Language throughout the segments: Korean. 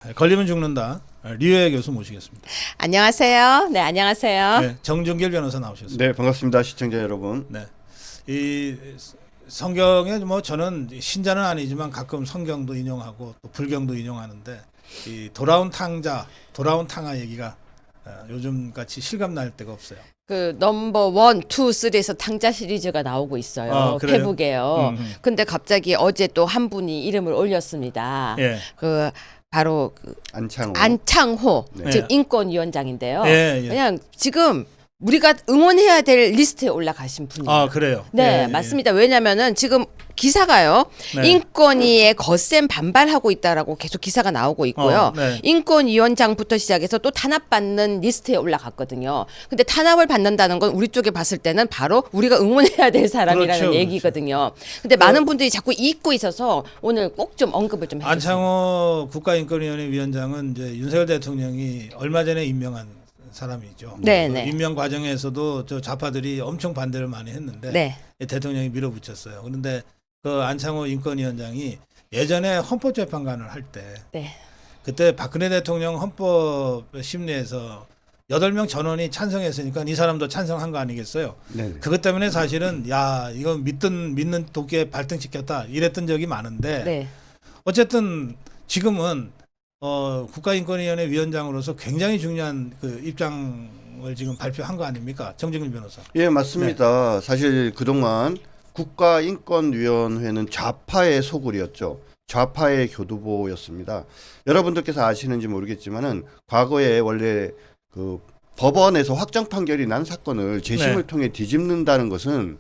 걸리면 죽는다. 류혜 교수 모시겠습니다. 안녕하세요. 네, 안녕하세요. 네, 정준길 변호사 나오셨습니다. 네, 반갑습니다. 시청자 여러분. 네, 이 성경에 뭐 저는 신자는 아니지만 가끔 성경도 인용하고 또 불경도 인용하는데 이 돌아온 탕자, 돌아온 탕아 얘기가 요즘 같이 실감 날 때가 없어요. 그 넘버 1, 2, 3에서 탕자 시리즈가 나오고 있어요. 아, 그래요? 페북에요. 근데 갑자기 어제 또 한 분이 이름을 올렸습니다. 예. 그 바로 그 안창호. 즉 네. 인권위원장인데요. 예, 예. 그냥 지금 우리가 응원해야 될 리스트에 올라가신 분이에요. 아, 그래요? 네, 예, 맞습니다. 왜냐면은 지금 기사가요. 네. 인권위에 거센 반발하고 있다라고 계속 기사가 나오고 있고요. 네. 인권위원장부터 시작해서 또 탄압받는 리스트에 올라갔거든요. 근데 탄압을 받는다는 건 우리 쪽에 봤을 때는 바로 우리가 응원해야 될 사람이라는 그렇죠, 얘기거든요. 근데 많은 분들이 자꾸 잊고 있어서 오늘 꼭 좀 언급을 좀 해주세요. 안창호 국가인권위원회 위원장은 이제 윤석열 대통령이 얼마 전에 임명한 사람이죠. 네, 그 네. 임명 과정에서도 저 좌파들이 엄청 반대를 많이 했는데 네. 대통령이 밀어붙였어요. 그런데 그 안창호 인권위원장이 예전에 헌법재판관을 할 때 네. 그때 박근혜 대통령 헌법 심리에서 8명 전원이 찬성했으니까 이 사람도 찬성한 거 아니겠어요? 네. 그것 때문에 사실은 야 이거 믿는 도끼에 발등시켰다 이랬던 적이 많은데 네. 어쨌든 지금은 국가인권위원회 위원장으로서 굉장히 중요한 그 입장을 지금 발표한 거 아닙니까? 정진길 변호사. 예, 맞습니다. 사실 그동안 국가인권위원회는 좌파의 소굴이었죠. 좌파의 교두보였습니다. 여러분들께서 아시는지 모르겠지만은 과거에 원래 그 법원에서 확정 판결이 난 사건을 재심을 네. 통해 뒤집는다는 것은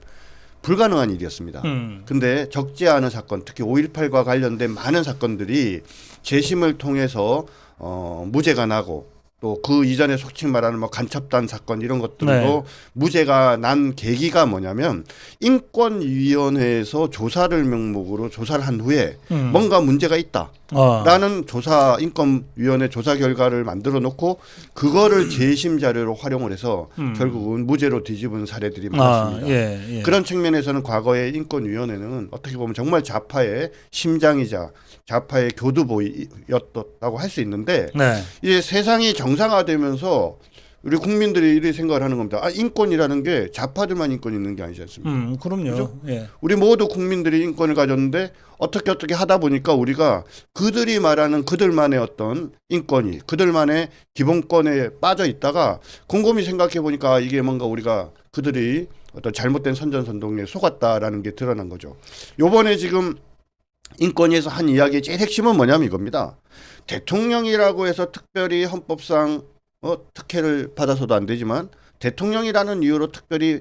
불가능한 일이었습니다. 근데 적지 않은 사건, 특히 5.18과 관련된 많은 사건들이 재심을 통해서 무죄가 나고 또 그 이전에 속칭 말하는 뭐 간첩단 사건 이런 것들도 네. 무죄가 난 계기가 뭐냐면 인권위원회에서 조사를 명목으로 조사를 한 후에 뭔가 문제가 있다. 라는 조사 인권위원회 조사 결과를 만들어 놓고 그거를 재심 자료로 활용을 해서 결국은 무죄로 뒤집은 사례들이 많았습니다. 예. 그런 측면에서는 과거의 인권위원회는 어떻게 보면 정말 좌파의 심장이자 좌파의 교두보였다고 할 수 있는데 네. 이제 세상이 정상화되면서 우리 국민들이 이렇게 생각을 하는 겁니다. 인권이라는 게 좌파들만 인권이 있는 게 아니지 않습니까? 그럼요. 그죠? 예. 우리 모두 국민들이 인권을 가졌는데 어떻게 하다 보니까 우리가 그들이 말하는 그들만의 어떤 인권이 그들만의 기본권에 빠져 있다가 곰곰이 생각해 보니까 이게 뭔가 우리가 그들이 어떤 잘못된 선전선동에 속았다라는 게 드러난 거죠. 요번에 지금 인권위에서 한 이야기의 제일 핵심은 뭐냐면 이겁니다. 대통령이라고 해서 특별히 헌법상 특혜를 받아서도 안 되지만 대통령이라는 이유로 특별히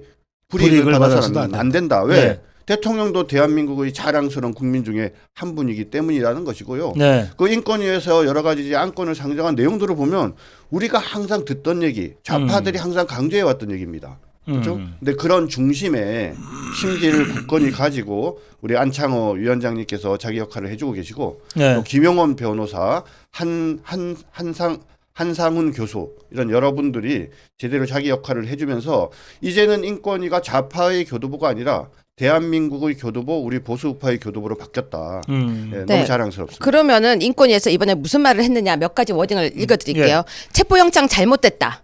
불이익을 받아서는 안 된다. 왜? 네. 대통령도 대한민국의 자랑스러운 국민 중에 한 분이기 때문이라는 것이고요. 네. 그 인권위에서 여러 가지 안건을 상정한 내용들을 보면 우리가 항상 듣던 얘기, 좌파들이 항상 강조해 왔던 얘기입니다. 그렇죠? 근데 그런 중심에 심지를 굳건히 가지고 우리 안창호 위원장님께서 자기 역할을 해주고 계시고 네. 또 김용원 변호사, 한상훈 교수 이런 여러분들이 제대로 자기 역할을 해주면서 이제는 인권위가 좌파의 교두보가 아니라 대한민국의 교두보, 우리 보수우파의 교두보로 바뀌었다. 예, 네. 너무 자랑스럽습니다. 그러면은 인권위에서 이번에 무슨 말을 했느냐 몇 가지 워딩을 읽어드릴게요. 체포영장 잘못됐다.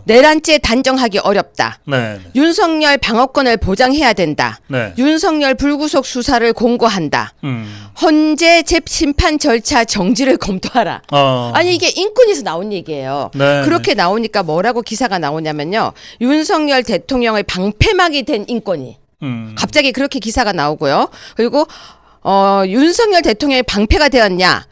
내란죄 단정하기 어렵다. 네. 윤석열 방어권을 보장해야 된다. 네. 윤석열 불구속 수사를 공고한다. 음. 헌재 재심판 절차 정지를 검토하라. 아니 이게 인권위에서 나온 얘기예요. 네, 그렇게 나오니까 뭐라고 기사가 나오냐면요. 윤석열 대통령의 방패막이 된 인권위. 갑자기 그렇게 기사가 나오고요. 그리고 윤석열 대통령의 방패가 되었냐?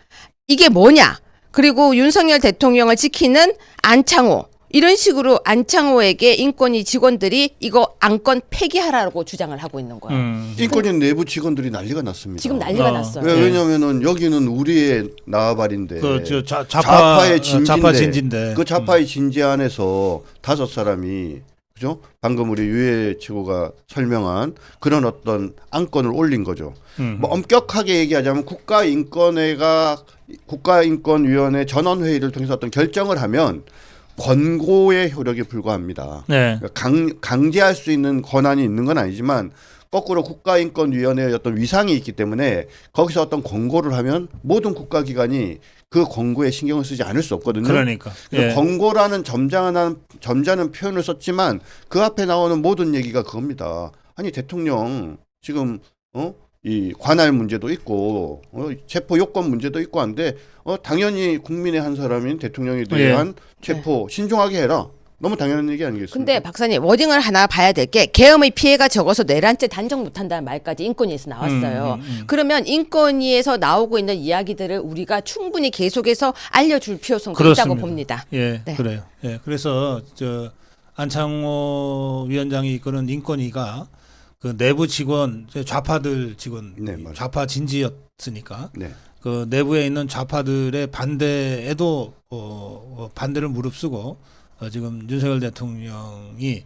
이게 뭐냐? 그리고 윤석열 대통령을 지키는 안창호. 이런 식으로 안창호에게 인권위 직원들이 이거 안건 폐기하라고 주장을 하고 있는 거예요. 인권위 내부 직원들이 난리가 났습니다. 지금 난리가 났어요. 왜냐면은 여기는 우리의 나발인데 그 좌파의 진지인데 좌파 진지인데 그 좌파의 진지 안에서 5사람이 그죠? 방금 우리 유해 최고가 설명한 그런 어떤 안건을 올린 거죠. 뭐 엄격하게 얘기하자면 국가인권위원회 전원회의를 통해서 어떤 결정을 하면 권고의 효력에 불과합니다. 네. 강제할 수 있는 권한이 있는 건 아니지만 거꾸로 국가인권위원회의 어떤 위상이 있기 때문에 거기서 어떤 권고를 하면 모든 국가기관이 그 권고에 신경을 쓰지 않을 수 없거든요. 그러니까 그래서 권고라는 점잖은 표현을 썼지만 그 앞에 나오는 모든 얘기가 그겁니다. 아니 대통령 지금 이 관할 문제도 있고 체포 요건 문제도 있고 한데 당연히 국민의 한 사람인 대통령에 대한 체포 신중하게 해라. 너무 당연한 얘기 아니겠습니까? 근데 박사님 워딩을 하나 봐야 될 게 계엄의 피해가 적어서 내란죄 단정 못한다는 말까지 인권위에서 나왔어요. 그러면 인권위에서 나오고 있는 이야기들을 우리가 충분히 계속해서 알려줄 필요성도 그렇습니다. 있다고 봅니다. 예, 네. 그래요. 예, 그래서 안창호 위원장이 이끄는 인권위가 그 내부 직원, 좌파들 직원, 네, 맞아요. 좌파 진지였으니까 네. 그 내부에 있는 좌파들의 반대에도 반대를 무릅쓰고 지금 윤석열 대통령이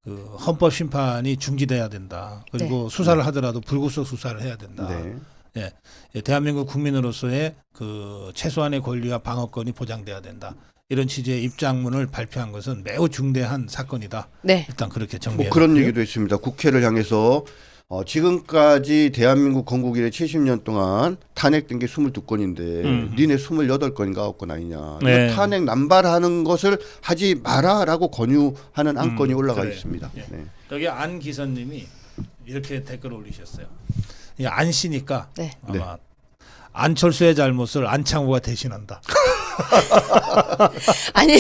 그 헌법 심판이 중지돼야 된다. 그리고 수사를 하더라도 불구속 수사를 해야 된다. 네. 예, 대한민국 국민으로서의 그 최소한의 권리와 방어권이 보장돼야 된다. 이런 취지의 입장문을 발표한 것은 매우 중대한 사건이다. 네. 일단 그렇게 정리해. 뭐 그런 얘기도 있습니다. 국회를 향해서 지금까지 대한민국 건국 이래 70년 동안 탄핵된 게 22건인데 니네 28건인가 9건 아니냐. 네. 탄핵 남발하는 것을 하지 마라라고 권유하는 안건이 올라가 그래요. 있습니다. 예. 네. 여기 안 기사님이 이렇게 댓글 올리셨어요. 이 안 씨니까 네. 아마 안철수의 잘못을 안창호가 대신한다. 아니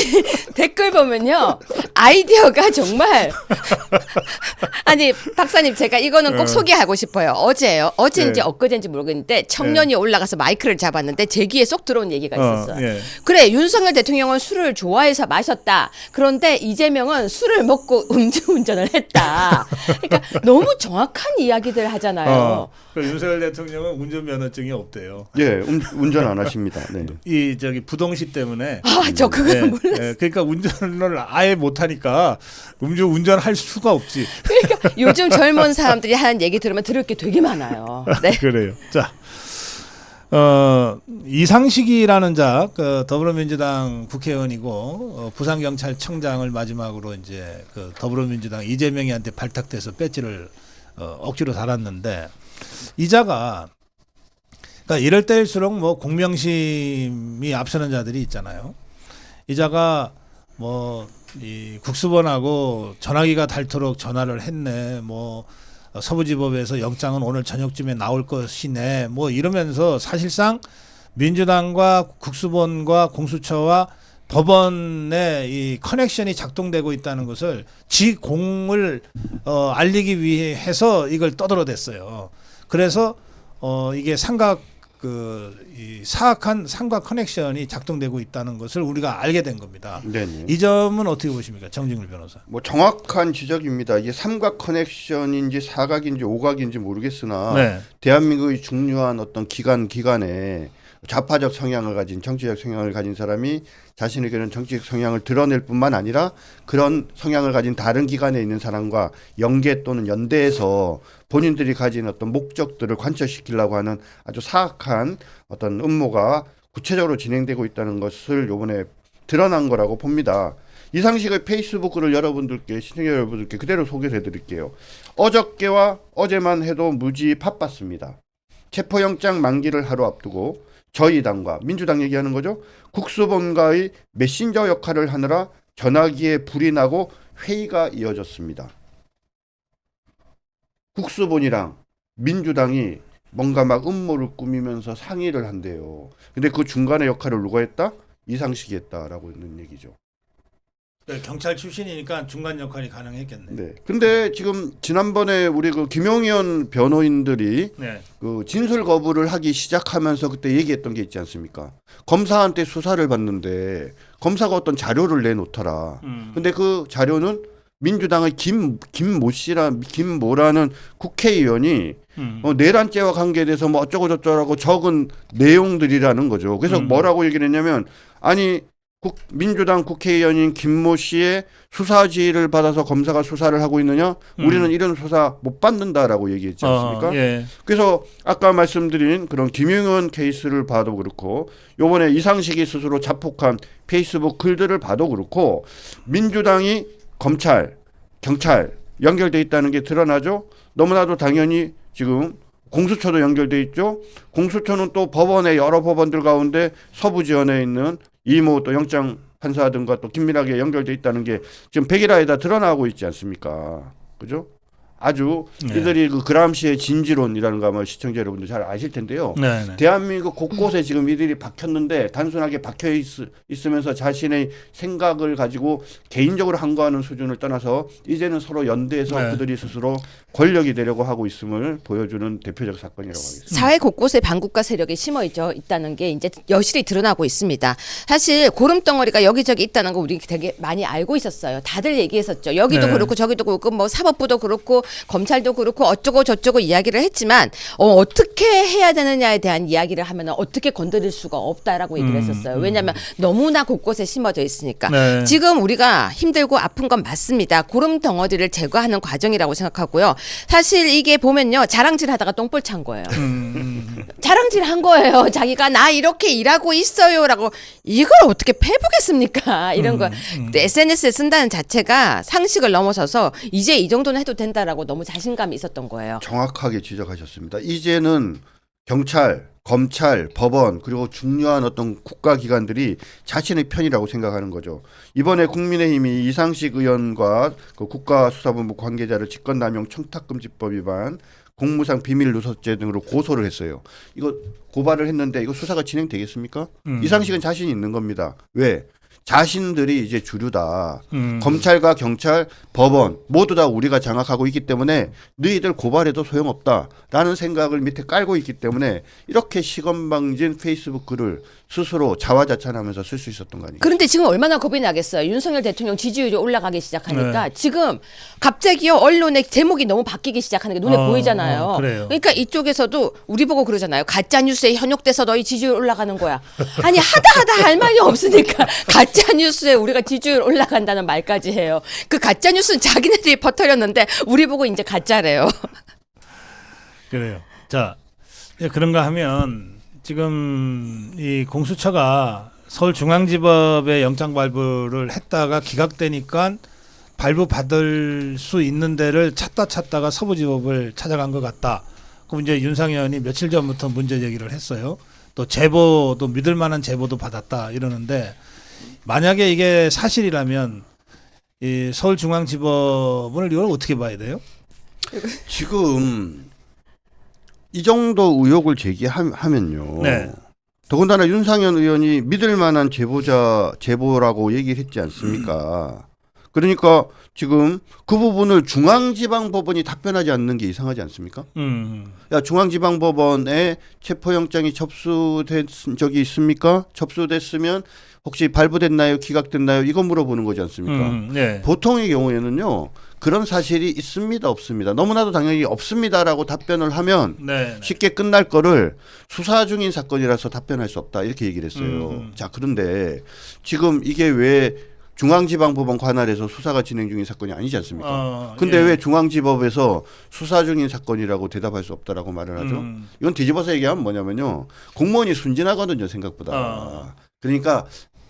댓글 보면요 아이디어가 정말 아니 박사님 제가 이거는 꼭 소개하고 싶어요. 어제인지 엊그제인지 모르겠는데 청년이 올라가서 마이크를 잡았는데 제 귀에 쏙 들어온 얘기가 있었어요. 예. 그래 윤석열 대통령은 술을 좋아해서 마셨다. 그런데 이재명은 술을 먹고 음주운전을 했다. 그러니까 너무 정확한 이야기들 하잖아요. 그 윤석열 대통령은 운전면허증이 없대요. 예, 운전 안 하십니다. 네. 이 부동시 때문에. 저 그걸 몰랐어요. 예, 그러니까 운전을 아예 못하니까 운전할 수가 없지. 그러니까 요즘 젊은 사람들이 하는 얘기 들으면 들을 게 되게 많아요. 네. 그래요. 자, 이상식이라는 자, 그 더불어민주당 국회의원이고 부산경찰청장을 마지막으로 이제 그 더불어민주당 이재명이한테 발탁돼서 배지를 억지로 달았는데 이 자가 그러니까 이럴 때일수록 뭐 공명심이 앞서는 자들이 있잖아요. 이 자가 뭐 이 국수본하고 전화기가 닳도록 전화를 했네. 뭐 서부지법에서 영장은 오늘 저녁쯤에 나올 것이네. 뭐 이러면서 사실상 민주당과 국수본과 공수처와 법원의 이 커넥션이 작동되고 있다는 것을 지 공을 알리기 위해서 이걸 떠들어댔어요. 그래서 이게 이 사악한 삼각 커넥션이 작동되고 있다는 것을 우리가 알게 된 겁니다. 네네. 이 점은 어떻게 보십니까, 정진글 변호사? 뭐 정확한 지적입니다. 이게 삼각 커넥션인지 사각인지 오각인지 모르겠으나 네. 대한민국의 중요한 어떤 기관에 좌파적 성향을 가진 정치적 성향을 가진 사람이 자신의 그런 정치적 성향을 드러낼 뿐만 아니라 그런 성향을 가진 다른 기관에 있는 사람과 연계 또는 연대해서 본인들이 가진 어떤 목적들을 관철시키려고 하는 아주 사악한 어떤 음모가 구체적으로 진행되고 있다는 것을 이번에 드러난 거라고 봅니다. 이상식의 페이스북을 여러분들께 시청자 여러분들께 그대로 소개해 드릴게요. 어저께와 어제만 해도 무지 바빴습니다. 체포영장 만기를 하루 앞두고 저희 당과 민주당 얘기하는 거죠. 국수본과의 메신저 역할을 하느라 전화기에 불이 나고 회의가 이어졌습니다. 국수본이랑 민주당이 뭔가 막 음모를 꾸미면서 상의를 한대요. 근데 그 중간에 역할을 누가 했다? 이상식이 했다라고 있는 얘기죠. 경찰 출신이니까 중간 역할이 가능했겠네. 네. 근데 지금 지난번에 우리 그 김용현 변호인들이 네. 그 진술 거부를 하기 시작하면서 그때 얘기했던 게 있지 않습니까? 검사한테 수사를 받는데 검사가 어떤 자료를 내놓더라. 근데 그 자료는 민주당의 김모라는 국회의원이 내란죄와 관계돼서 뭐 어쩌고 저쩌고 적은 내용들이라는 거죠. 그래서 뭐라고 얘기를 했냐면 아니 민주당 국회의원인 김모 씨의 수사 지휘를 받아서 검사가 수사를 하고 있느냐? 우리는 이런 수사 못 받는다라고 얘기했지 않습니까? 예. 그래서 아까 말씀드린 그런 김용현 케이스를 봐도 그렇고 요번에 이상식이 스스로 자폭한 페이스북 글들을 봐도 그렇고 민주당이 검찰, 경찰 연결돼 있다는 게 드러나죠. 너무나도 당연히 지금 공수처도 연결돼 있죠. 공수처는 또 법원의 여러 법원들 가운데 서부지원에 있는 이모 또 영장 판사 등과 또 긴밀하게 연결돼 있다는 게 지금 백일화에다 드러나고 있지 않습니까? 그죠? 아주 네. 이들이 그 그람시의 진지론이라는 거 아마 시청자 여러분들 잘 아실 텐데요. 네, 네. 대한민국 곳곳에 지금 이들이 박혔는데 단순하게 박혀 있으면서 자신의 생각을 가지고 개인적으로 항거하는 수준을 떠나서 이제는 서로 연대해서 네. 그들이 스스로 권력이 되려고 하고 있음을 보여주는 대표적 사건이라고 하겠습니다. 사회 곳곳에 반국가 세력이 심어 있다는 게 이제 여실히 드러나고 있습니다. 사실 고름덩어리가 여기저기 있다는 거 우리 되게 많이 알고 있었어요. 다들 얘기했었죠. 여기도 네. 그렇고 저기도 그렇고 뭐 사법부도 그렇고 검찰도 그렇고 어쩌고 저쩌고 이야기를 했지만 어떻게 해야 되느냐에 대한 이야기를 하면 어떻게 건드릴 수가 없다라고 얘기를 했었어요. 왜냐하면 너무나 곳곳에 심어져 있으니까. 네. 지금 우리가 힘들고 아픈 건 맞습니다. 고름덩어리를 제거하는 과정이라고 생각하고요. 사실 이게 보면요. 자랑질 하다가 똥볼 찬 거예요. 자랑질 한 거예요. 자기가 나 이렇게 일하고 있어요라고 이걸 어떻게 패보겠습니까? 이런 거 SNS에 쓴다는 자체가 상식을 넘어서서 이제 이 정도는 해도 된다라고 너무 자신감이 있었던 거예요. 정확하게 지적하셨습니다. 이제는 경찰, 검찰, 법원 그리고 중요한 어떤 국가기관들이 자신의 편이라고 생각하는 거죠. 이번에 국민의힘이 이상식 의원과 그 국가수사본부 관계자를 직권남용 청탁금지법 위반, 공무상 비밀 누설죄 등으로 고소를 했어요. 이거 고발을 했는데 이거 수사가 진행되겠습니까? 이상식은 자신이 있는 겁니다. 왜? 자신들이 이제 주류다. 검찰과 경찰, 법원 모두 다 우리가 장악하고 있기 때문에 너희들 고발해도 소용없다라는 생각을 밑에 깔고 있기 때문에 이렇게 시건방진 페이스북 글을 스스로 자화자찬하면서 쓸 수 있었던 거 아니에요? 그런데 지금 얼마나 겁이 나겠어요. 윤석열 대통령 지지율이 올라가기 시작하니까 네. 지금 갑자기요 언론의 제목이 너무 바뀌기 시작하는 게 눈에 보이잖아요. 그래요. 그러니까 이쪽에서도 우리 보고 그러잖아요. 가짜 뉴스에 현혹돼서 너희 지지율 올라가는 거야. 아니 하다 할 말이 없으니까 가짜 뉴스에 우리가 지지율 올라간다는 말까지 해요. 그 가짜 뉴스는 자기네들이 퍼뜨렸는데 우리 보고 이제 가짜래요. 그래요. 자, 이제 그런가 하면 지금 이 공수처가 서울중앙지법에 영장 발부를 했다가 기각되니까 발부 받을 수 있는 데를 찾다가 서부지법을 찾아간 것 같다. 그럼 이제 윤상현이 며칠 전부터 문제 제기를 했어요. 또 제보도 믿을 만한 제보도 받았다 이러는데 만약에 이게 사실이라면 이 서울중앙지법을 이걸 어떻게 봐야 돼요? 지금 이 정도 의혹을 제기하면요. 네. 더군다나 윤상현 의원이 믿을 만한 제보라고 얘기를 했지 않습니까? 그러니까 지금 그 부분을 중앙지방법원이 답변하지 않는 게 이상하지 않습니까? 야, 중앙지방법원에 체포영장이 접수된 적이 있습니까? 접수됐으면 혹시 발부됐나요? 기각됐나요? 이거 물어보는 거지 않습니까? 네. 보통의 경우에는요. 그런 사실이 있습니다, 없습니다. 너무나도 당연히 없습니다라고 답변을 하면 네. 쉽게 끝날 거를 수사 중인 사건이라서 답변할 수 없다 이렇게 얘기를 했어요. 자, 그런데 지금 이게 왜 중앙지방법원 관할에서 수사가 진행 중인 사건이 아니지 않습니까? 근데 예. 왜 중앙지법에서 수사 중인 사건이라고 대답할 수 없다라고 말을 하죠? 이건 뒤집어서 얘기하면 뭐냐면요. 공무원이 순진하거든요, 생각보다. 그러니까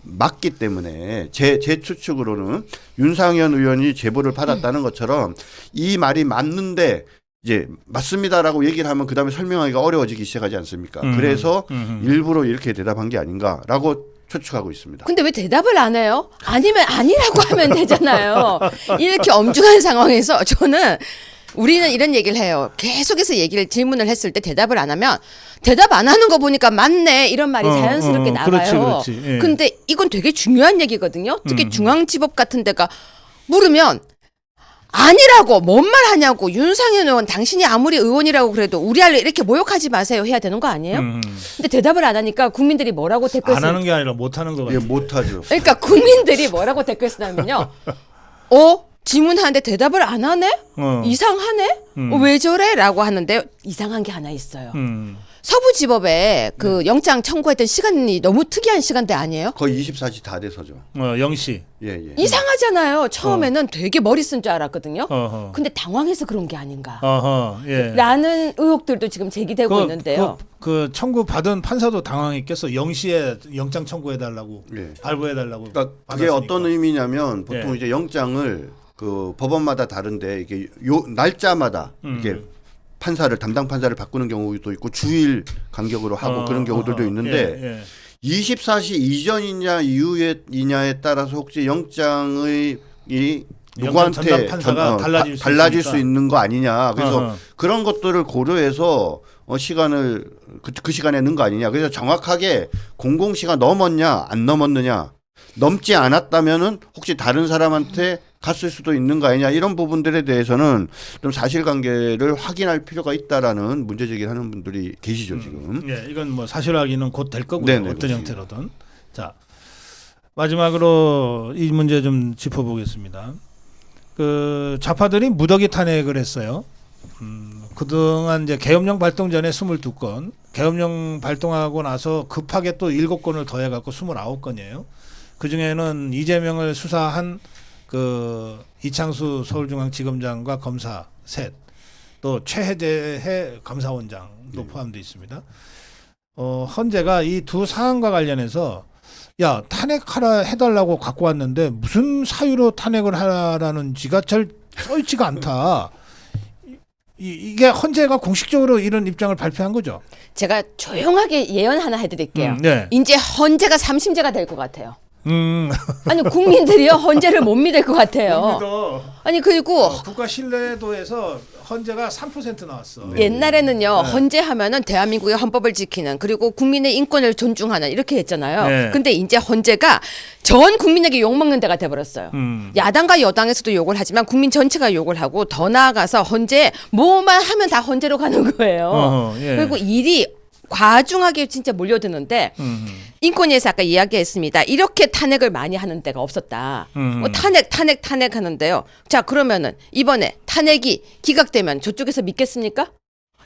맞기 때문에 제 추측으로는 윤상현 의원이 제보를 받았다는 것처럼 이 말이 맞는데 이제 맞습니다라고 얘기를 하면 그다음에 설명하기가 어려워지기 시작하지 않습니까? 그래서 일부러 이렇게 대답한 게 아닌가라고 추측하고 있습니다. 근데 왜 대답을 안 해요? 아니면 아니라고 하면 되잖아요. 이렇게 엄중한 상황에서 저는 우리는 이런 얘기를 해요. 계속해서 질문을 했을 때 대답을 안 하면 대답 안 하는 거 보니까 맞네 이런 말이 자연스럽게 나가요. 그렇지. 예. 근데 이건 되게 중요한 얘기거든요. 특히 중앙지법 같은 데가 물으면 아니라고 뭔 말 하냐고 윤상현 의원 당신이 아무리 의원이라고 그래도 우리 알래 이렇게 모욕하지 마세요 해야 되는 거 아니에요? 근데 대답을 안 하니까 국민들이 뭐라고 댓글 안 하는 게 아니라 못 하는 거 예, 같아요. 못하죠. 그러니까 국민들이 뭐라고 댓글 쓰냐면요. 질문하는데 대답을 안 하네? 이상하네? 왜 저래? 라고 하는데 이상한 게 하나 있어요. 서부지법에 그 영장 청구했던 시간이 너무 특이한 시간대 아니에요? 거의 24시 다 돼서죠. 0시. 예. 이상하잖아요. 처음에는 되게 머리 쓴 줄 알았거든요. 어허. 근데 당황해서 그런 게 아닌가. 예. 라는 의혹들도 지금 제기되고 있는데요. 그 청구 받은 판사도 당황했겠어. 0시에 영장 청구해 달라고 예. 발부해 달라고. 그러니까 그게 어떤 의미냐면 보통 예. 이제 영장을 그 법원마다 다른데 이게 요 날짜마다 이게 판사를 담당 판사를 바꾸는 경우도 있고 주일 간격으로 하고 그런 경우들도 있는데 24시 이전이냐 이후이냐에 따라서 혹시 영장의 이 누구한테 전담 판사가 달라질 수 있는 거 아니냐. 그래서 그런 것들을 고려해서 시간을 그 시간에 넣은 거 아니냐. 그래서 정확하게 공공시간 넘었냐 안 넘었느냐. 넘지 않았다면은 혹시 다른 사람한테 갔을 수도 있는 거 아니냐. 이런 부분들에 대해서는 좀 사실관계를 확인할 필요가 있다라는 문제 제기를 하는 분들이 계시죠 지금. 예, 이건 뭐 사실 확인은 곧 될 거고요. 네네, 어떤 그렇습니다. 형태로든. 자, 마지막으로 이 문제 좀 짚어보겠습니다. 그 좌파들이 무더기 탄핵을 했어요. 그동안 이제 계엄령 발동 전에 22건, 계엄령 발동하고 나서 급하게 또 7건을 더해갖고 29건이에요. 그 중에는 이재명을 수사한 그 이창수 서울중앙지검장과 검사 셋, 또 최혜재 감사원장도 포함되어 있습니다. 헌재가 이 두 사안과 관련해서 야 탄핵하라 해달라고 갖고 왔는데 무슨 사유로 탄핵을 하라는지가 잘 써있지가 않다. 이게 헌재가 공식적으로 이런 입장을 발표한 거죠. 제가 조용하게 예언 하나 해드릴게요. 네. 이제 헌재가 삼심제가 될 것 같아요. 아니 국민들이요 헌재를 못 믿을 것 같아요. 아니 그리고 국가 신뢰도에서 헌재가 3% 나왔어. 옛날에는요 헌재하면은 대한민국의 헌법을 지키는 그리고 국민의 인권을 존중하는 이렇게 했잖아요. 네. 근데 이제 헌재가 전 국민에게 욕먹는 데가 돼버렸어요. 야당과 여당에서도 욕을 하지만 국민 전체가 욕을 하고 더 나아가서 헌재 뭐만 하면 다 헌재로 가는 거예요. 예. 그리고 일이 과중하게 진짜 몰려드는데 인권위에서 아까 이야기했습니다. 이렇게 탄핵을 많이 하는 데가 없었다. 탄핵 하는데요. 자 그러면은 이번에 탄핵이 기각되면 저쪽에서 믿겠습니까?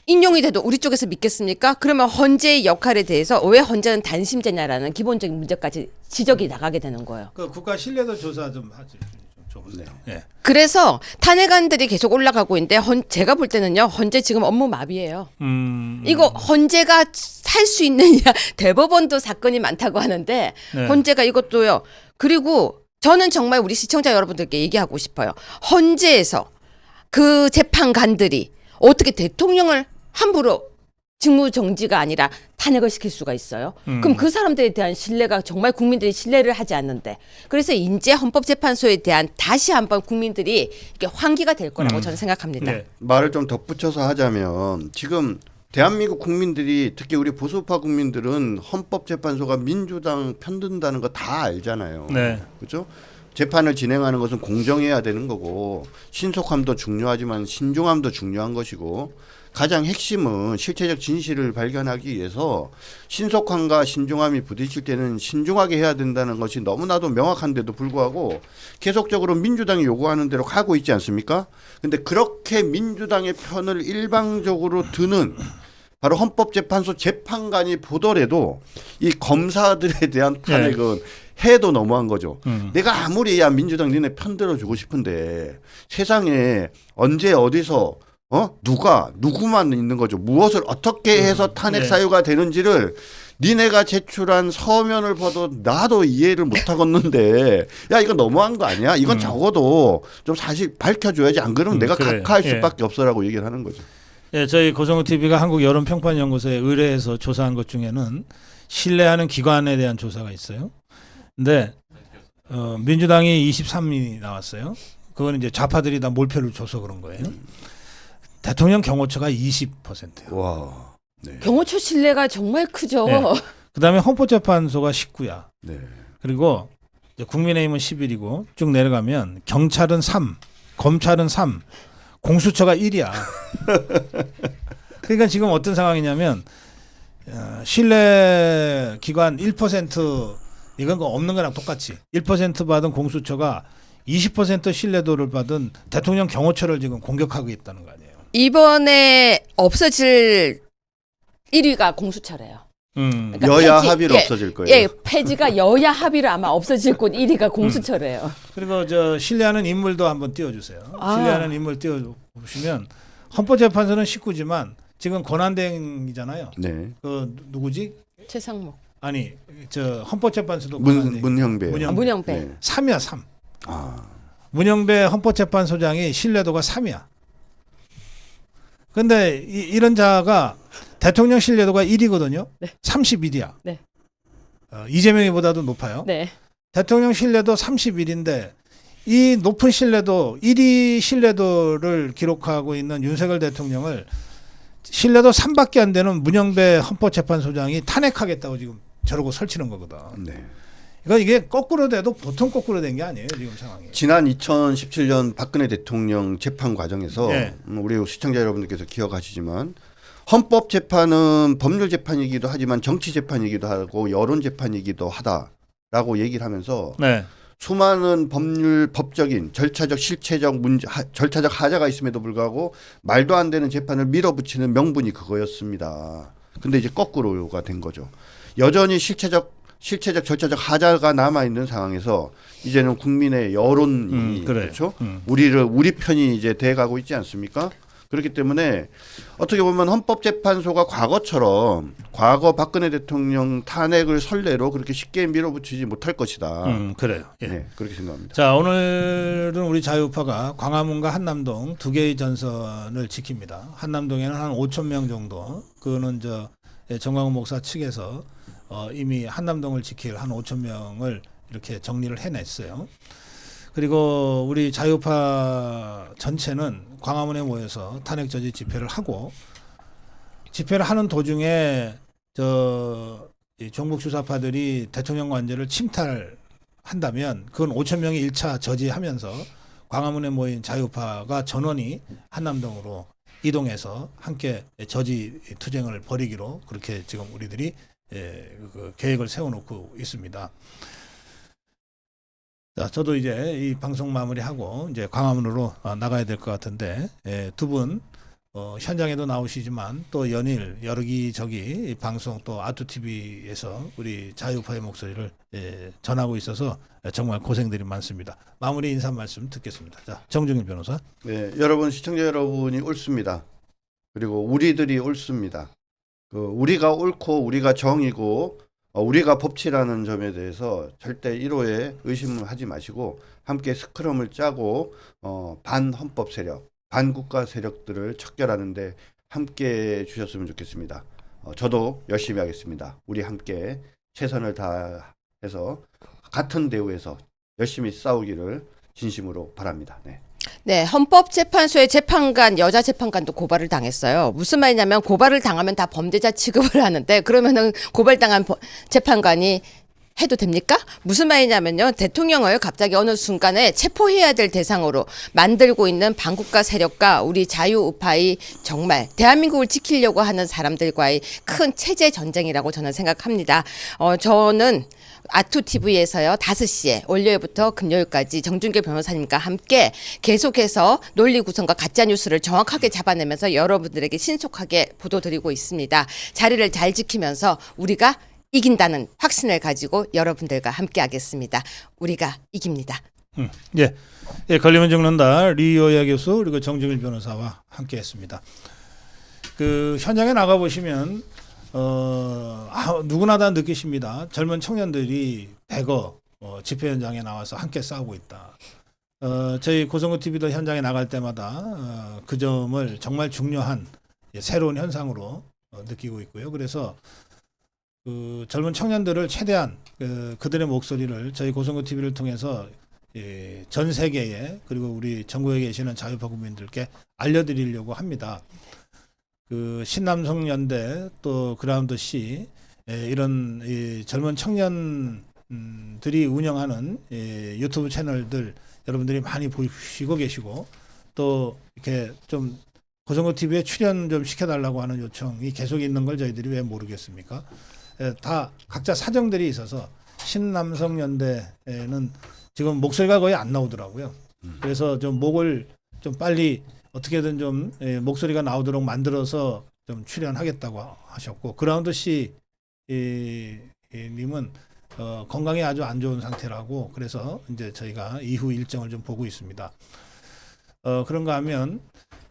인용이 돼도 우리 쪽에서 믿겠습니까? 그러면 헌재의 역할에 대해서 왜 헌재는 단심제냐라는 기본적인 문제까지 지적이 나가게 되는 거예요. 그 국가 신뢰도 조사 좀 하죠. 좀 줘보세요. 예. 그래서 탄핵안들이 계속 올라가고 있는데 제가 볼 때는요 헌재 지금 업무 마비예요. 이거 헌재가 할 수 있느냐 대법원도 사건이 많다고 하는데 네. 헌재가 이것도요. 그리고 저는 정말 우리 시청자 여러분들께 얘기하고 싶어요. 헌재에서 그 재판관들이 어떻게 대통령을 함부로 직무 정지가 아니라 탄핵을 시킬 수가 있어요. 그럼 그 사람들에 대한 신뢰가 정말 국민들이 신뢰를 하지 않는데 그래서 이제 헌법재판소에 대한 다시 한번 국민들이 이렇게 환기가 될 거라고 저는 생각합니다. 네. 말을 좀 덧붙여서 하자면 지금 대한민국 국민들이 특히 우리 보수파 국민들은 헌법재판소가 민주당 편든다는 거 다 알잖아요. 네. 그렇죠? 재판을 진행하는 것은 공정해야 되는 거고 신속함도 중요하지만 신중함도 중요한 것이고 가장 핵심은 실체적 진실을 발견하기 위해서 신속함과 신중함이 부딪힐 때는 신중하게 해야 된다는 것이 너무나도 명확한데도 불구하고 계속적으로 민주당이 요구하는 대로 가고 있지 않습니까? 근데 그렇게 민주당의 편을 일방적으로 드는 바로 헌법재판소 재판관이 보더라도 이 검사들에 대한 탄핵은 해도 너무한 거죠. 내가 아무리 야 민주당 니네 편 들어주고 싶은데 세상에 언제 어디서 누구만 있는 거죠. 무엇을 어떻게 해서 탄핵 사유가 되는지를 니네가 제출한 서면을 봐도 나도 이해를 못 하겠는데 야 이건 너무한 거 아니야? 이건 적어도 좀 사실 밝혀줘야지 안 그러면 내가 그래. 각하할 수밖에 없어라고 얘기를 하는 거죠. 예, 저희 고성우 TV가 한국 여론평판연구소에 의뢰해서 조사한 것 중에는 신뢰하는 기관에 대한 조사가 있어요. 근데 민주당이 23이 나왔어요. 그건 이제 좌파들이 다 몰표를 줘서 그런 거예요. 대통령 경호처가 20%예요. 와. 네. 경호처 신뢰가 정말 크죠. 네. 그다음에 헌법재판소가 19야. 네. 그리고 이제 국민의힘은 11이고 쭉 내려가면 경찰은 3, 검찰은 3, 공수처가 1이야. 그러니까 지금 어떤 상황이냐면 신뢰 기관 1% 이건 거 없는 거랑 똑같이 1% 받은 공수처가 20% 신뢰도를 받은 대통령 경호처를 지금 공격하고 있다는 거 아니에요. 이번에 없어질 1위가 공수처래요. 그러니까 여야 합의로 없어질 거예요. 예, 폐지가 여야 합의로 아마 없어질 곳 1위가 공수처래요. 그리고 저 신뢰하는 인물도 한번 띄워주세요. 아. 신뢰하는 인물 띄워보시면 헌법재판소는 19지만 지금 권한대행이잖아요. 네. 그 누구지? 최상목. 아니 저 헌법재판소도 권한대행. 문형배. 문형배. 문형배. 네. 3이야 3. 아. 문영배 헌법재판소장이 신뢰도가 3이야. 근데 이런 자가 대통령 신뢰도가 1이거든요. 네. 31이야. 네. 이재명이보다도 높아요. 네. 대통령 신뢰도 31인데 이 높은 신뢰도 1위 신뢰도를 기록하고 있는 윤석열 대통령을 신뢰도 3밖에 안 되는 문영배 헌법재판소장이 탄핵하겠다고 지금 저러고 설치는 거거든. 네. 그러니까 이게 거꾸로 돼도 보통 거꾸로 된 게 아니에요, 지금 상황이. 지난 2017년 박근혜 대통령 재판 과정에서 네. 우리 시청자 여러분들께서 기억하시지만 헌법 재판은 법률 재판이기도 하지만 정치 재판이기도 하고 여론 재판이기도 하다라고 얘기를 하면서 네. 수많은 법적인 절차적 실체적 문제 절차적 하자가 있음에도 불구하고 말도 안 되는 재판을 밀어붙이는 명분이 그거였습니다. 근데 이제 거꾸로가 된 거죠. 여전히 실체적 절차적 하자가 남아 있는 상황에서 이제는 국민의 여론이 그렇죠. 우리 편이 이제 돼가고 있지 않습니까? 그렇기 때문에 어떻게 보면 헌법재판소가 과거처럼 과거 박근혜 대통령 탄핵을 선례로 그렇게 쉽게 밀어붙이지 못할 것이다. 그래요. 예. 네, 그렇게 생각합니다. 자, 오늘은 우리 자유파가 광화문과 한남동 두 개의 전선을 지킵니다. 한남동에는 한 5천 명 정도. 그거는 정광훈 목사 측에서 이미 한남동을 지킬 한 5천 명을 이렇게 정리를 해냈어요. 그리고 우리 자유파 전체는 광화문에 모여서 탄핵 저지 집회를 하고, 집회를 하는 도중에 이 종북 주사파들이 대통령 관저를 침탈한다면 그건 5천 명이 1차 저지하면서 광화문에 모인 자유파가 전원이 한남동으로 이동해서 함께 저지 투쟁을 벌이기로 그렇게 지금 우리들이 그 계획을 세워놓고 있습니다. 자, 저도 이제 이 방송 마무리하고 이제 광화문으로 나가야 될 것 같은데, 두 분 현장에도 나오시지만 또 연일 여기저기 방송 또 아투TV에서 우리 자유파의 목소리를 전하고 있어서 정말 고생들이 많습니다. 마무리 인사 말씀 듣겠습니다. 자, 정중일 변호사. 네, 여러분 시청자 여러분이 옳습니다. 그리고 우리들이 옳습니다. 우리가 옳고 우리가 정이고 우리가 법치라는 점에 대해서 절대 1호에 의심을 하지 마시고 함께 스크럼을 짜고 반헌법 세력, 반국가 세력들을 척결하는데 함께 주셨으면 좋겠습니다. 저도 열심히 하겠습니다. 우리 함께 최선을 다해서 같은 대우에서 열심히 싸우기를 진심으로 바랍니다. 네. 네, 헌법재판소의 재판관, 여자 재판관도 고발을 당했어요. 무슨 말이냐면 고발을 당하면 다 범죄자 취급을 하는데 그러면은 고발당한 재판관이 해도 됩니까? 무슨 말이냐면요. 대통령을 갑자기 어느 순간에 체포해야 될 대상으로 만들고 있는 반국가 세력과 우리 자유우파의 정말 대한민국을 지키려고 하는 사람들과의 큰 체제 전쟁이라고 저는 생각합니다. 저는 아투TV에서요 5시에 월요일부터 금요일까지 정준길 변호사님과 함께 계속해서 논리 구성과 가짜 뉴스를 정확하게 잡아내면서 여러분들에게 신속하게 보도드리고 있습니다. 자리를 잘 지키면서 우리가 이긴다는 확신을 가지고 여러분들과 함께 하겠습니다. 우리가 이깁니다. 예, 걸리면 죽는다 리오야 교수 그리고 정중일 변호사와 함께했습니다. 그 현장에 나가 보시면 누구나 다 느끼십니다. 젊은 청년들이 대거 집회 현장에 나와서 함께 싸우고 있다. 저희 고성구 TV도 현장에 나갈 때마다 그 점을 정말 중요한 새로운 현상으로 느끼고 있고요. 그래서 그 젊은 청년들을 최대한 그들의 목소리를 저희 고성구 TV를 통해서 전 세계에 그리고 우리 전국에 계시는 자유파 국민들께 알려드리려고 합니다. 그 신남성연대 또 그라운드 C 이런 젊은 청년들이 운영하는 유튜브 채널들 여러분들이 많이 보시고 계시고 또 이렇게 좀 고성구 TV에 출연 좀 시켜달라고 하는 요청이 계속 있는 걸 저희들이 왜 모르겠습니까? 다 각자 사정들이 있어서 신남성연대는 지금 목소리가 거의 안 나오더라고요. 그래서 좀 목을 좀 빨리 어떻게든 좀 목소리가 나오도록 만들어서 좀 출연하겠다고 하셨고 그라운드 C 님은 건강이 아주 안 좋은 상태라고 그래서 이제 저희가 이후 일정을 좀 보고 있습니다. 그런가 하면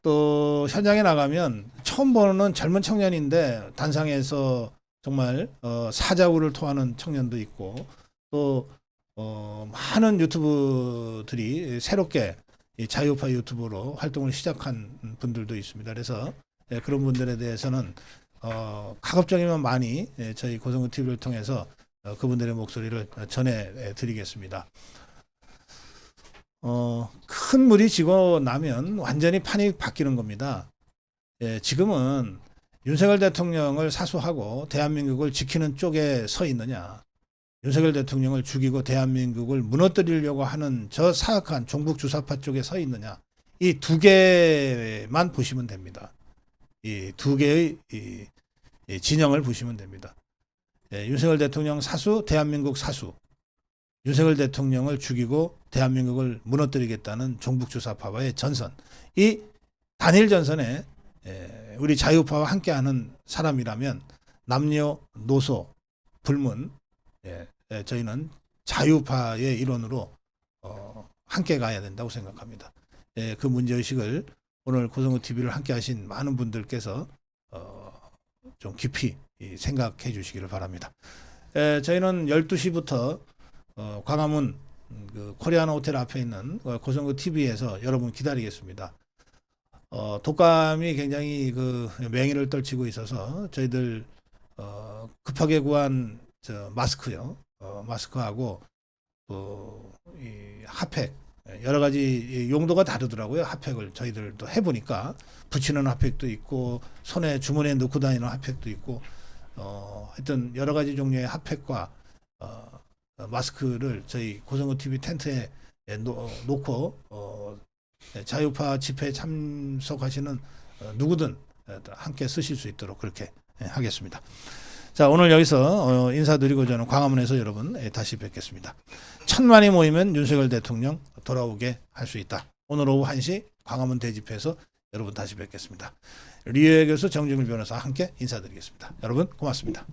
또 현장에 나가면 처음 보는 젊은 청년인데 단상에서 정말 사자우를 토하는 청년도 있고 또 많은 유튜브들이 새롭게 이 자유파 유튜브로 활동을 시작한 분들도 있습니다. 그래서 그런 분들에 대해서는 가급적이면 많이 저희 고성구 TV를 통해서 그분들의 목소리를 전해드리겠습니다. 큰 물이 지고 나면 완전히 판이 바뀌는 겁니다. 지금은 윤석열 대통령을 사수하고 대한민국을 지키는 쪽에 서 있느냐, 윤석열 대통령을 죽이고 대한민국을 무너뜨리려고 하는 저 사악한 종북 주사파 쪽에 서 있느냐, 이 두 개만 보시면 됩니다. 이 두 개의 이 진영을 보시면 됩니다. 윤석열 대통령 사수, 대한민국 사수. 윤석열 대통령을 죽이고 대한민국을 무너뜨리겠다는 종북 주사파와의 전선. 이 단일 전선에 우리 자유파와 함께하는 사람이라면 남녀, 노소, 불문, 저희는 자유파의 일원으로 함께 가야 된다고 생각합니다. 그 문제의식을 오늘 고성구 TV를 함께 하신 많은 분들께서 좀 깊이 생각해 주시기를 바랍니다. 저희는 12시부터 광화문 그 코리아나 호텔 앞에 있는 고성구 TV에서 여러분 기다리겠습니다. 독감이 굉장히 그 맹위를 떨치고 있어서 저희들 급하게 구한 마스크요, 마스크하고 이 핫팩, 여러 가지 용도가 다르더라고요. 핫팩을 저희들도 해보니까 붙이는 핫팩도 있고 손에 주머니에 넣고 다니는 핫팩도 있고 하여튼 여러 가지 종류의 핫팩과 마스크를 저희 고성구 TV 텐트에 놓고 자유파 집회에 참석하시는 누구든 함께 쓰실 수 있도록 그렇게 하겠습니다. 자, 오늘 여기서 인사드리고 저는 광화문에서 여러분 다시 뵙겠습니다. 1000만이 모이면 윤석열 대통령 돌아오게 할 수 있다. 오늘 오후 1시 광화문 대집회에서 여러분 다시 뵙겠습니다. 리에 교수, 정중일 변호사와 함께 인사드리겠습니다. 여러분 고맙습니다.